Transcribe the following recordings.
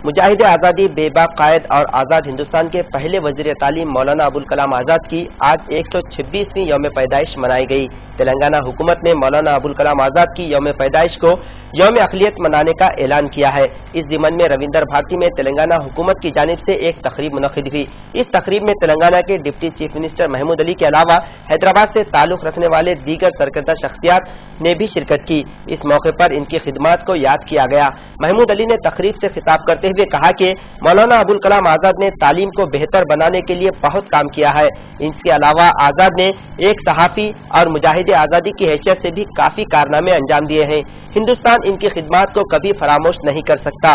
مجاہد آزادی بے باک قائد اور آزاد ہندوستان کے پہلے وزیر تعلیم مولانا ابوالکلام آزاد کی آج 126ویں یوم پیدائش منائی گئی۔ تلنگانہ حکومت نے مولانا ابوالکلام آزاد کی یوم پیدائش کو یوم اقلیت منانے کا اعلان کیا ہے۔ اس ضمن میں رویندر بھارتی میں تلنگانہ حکومت کی جانب سے ایک تقریب منعقد ہوئی۔ اس تقریب میں تلنگانہ کے deputy chief minister Mahmood Ali کے علاوہ حیدرآباد سے تعلق رکھنے والے دیگر سرکردہ شخصیات نے بھی شرکت کی۔ اس موقع پر ان کی خدمات کو یاد کیا گیا۔ محمود علی نے تقریب سے خطاب کرتے ہوئے کہا کہ مولانا ابوالکلام آزاد نے تعلیم کو بہتر بنانے کے لیے بہت کام کیا ہے۔ ان کے علاوہ آزاد نے ایک صحافی اور مجاہد آزادی کی حیثیت سے بھی کافی کارنامے انجام دیے ہیں۔ ہندوستان ان کی خدمات کو کبھی فراموش نہیں کر سکتا۔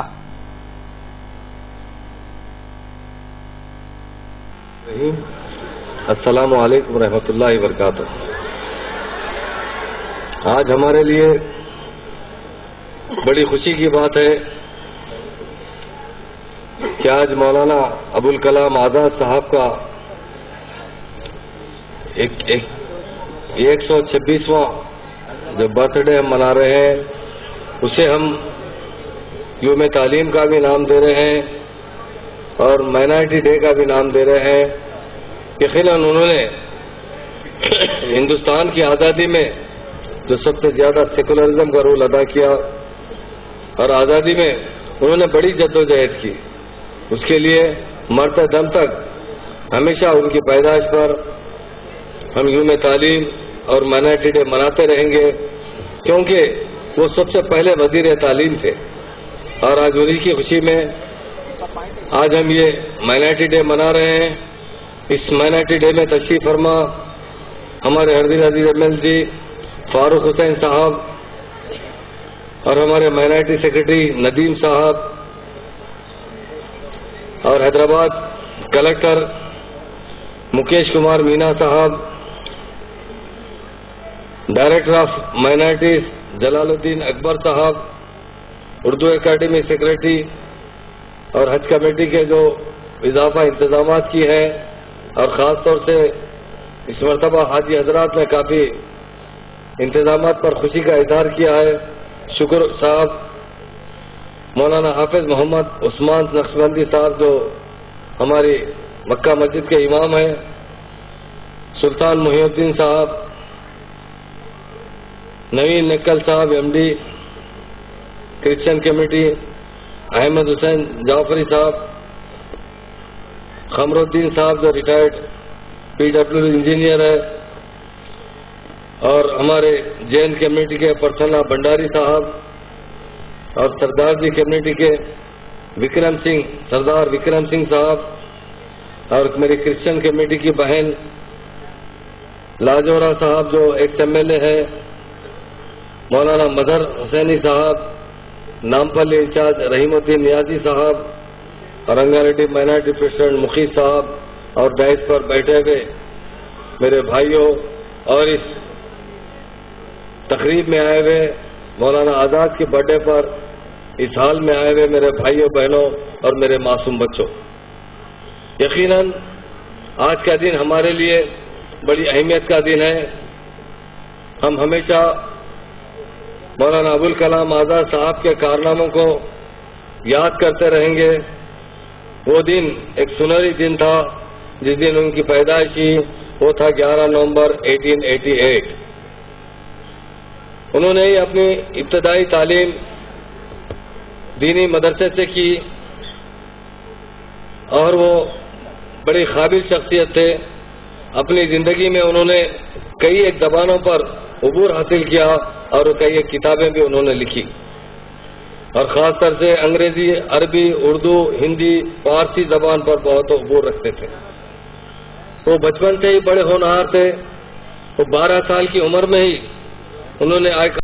السلام علیکم ورحمۃ اللہ وبرکاتہ۔ آج ہمارے لیے بڑی خوشی کی بات ہے کہ آج مولانا ابوالکلام آزاد صاحب کا 126واں جو برتھ ڈے ہم منا رہے ہیں، اسے ہم یوم تعلیم کا بھی نام دے رہے ہیں اور مائنارٹی ڈے کا بھی نام دے رہے ہیں۔ یقیناً انہوں نے ہندوستان کی آزادی میں جو سب سے زیادہ سیکولرزم کا رول ادا کیا اور آزادی میں انہوں نے بڑی جدوجہد کی، اس کے لیے مرتے دم تک ہمیشہ ان کی پیدائش پر ہم یوم تعلیم اور مائنارٹی ڈے مناتے رہیں گے، کیونکہ وہ سب سے پہلے وزیر تعلیم تھے اور آج انہی کی خوشی میں آج ہم یہ مائنارٹی ڈے منا رہے ہیں۔ اس مائنارٹی ڈے میں تشریف فرما ہمارے ہردل عزیز ایم ایل جی فاروق حسین صاحب اور ہمارے مائنارٹی سیکرٹری ندیم صاحب اور حیدرآباد کلکٹر مکیش کمار مینا صاحب، ڈائریکٹر آف مائنارٹیز جلال الدین اکبر صاحب، اردو اکیڈمی سیکرٹری اور حج کمیٹی کے جو اضافہ انتظامات کی ہیں، اور خاص طور سے اس مرتبہ حاجی حضرات نے کافی انتظامات پر خوشی کا اظہار کیا ہے۔ شکر صاحب مولانا حافظ محمد عثمان نقشبندی صاحب جو ہماری مکہ مسجد کے امام ہیں، سلطان محی الدین صاحب، نوین نکل صاحب M D Christian committee, Ahmed Hussain Jafri صاحب، قمر الدین صاحب جو ریٹائرڈ پی ڈبلیو انجینئر ہے، اور ہمارے جین کمیونٹی کے پرسنہ بھنڈاری صاحب اور سردار جی کمیونٹی کے سردار وکرم سنگھ صاحب، اور میری کرسچن کمیونٹی کی بہن لاجورا صاحب جو ایکس ایم ایل اے ہے، مولانا مظہر حسینی صاحب، نامپلی انچارج رحیم الدین نیازی صاحب، اور رنگاریڈی مائنارٹی پریزیڈنٹ مخیز صاحب، اور ڈائس پر بیٹھے ہوئے میرے بھائیوں، اور اس تقریب میں آئے ہوئے مولانا آزاد کے برتھ ڈے پر اس حال میں آئے ہوئے میرے بھائیوں بہنوں اور میرے معصوم بچوں، یقیناً آج کا دن ہمارے لیے بڑی اہمیت کا دن ہے۔ ہم ہمیشہ مولانا ابوالکلام آزاد صاحب کے کارناموں کو یاد کرتے رہیں گے۔ وہ دن ایک سنہری دن تھا جس دن ان کی پیدائش ہوئی، وہ تھا 11 نومبر 1888۔ انہوں نے اپنی ابتدائی تعلیم دینی مدرسے سے کی اور وہ بڑی قابل شخصیت تھے۔ اپنی زندگی میں انہوں نے کئی ایک زبانوں پر عبور حاصل کیا اور کئی ایک کتابیں بھی انہوں نے لکھی، اور خاص طور سے انگریزی، عربی، اردو، ہندی، فارسی زبان پر بہت عبور رکھتے تھے۔ وہ بچپن سے ہی بڑے ہونہار تھے۔ وہ 12 سال کی عمر میں ہی انہوں نے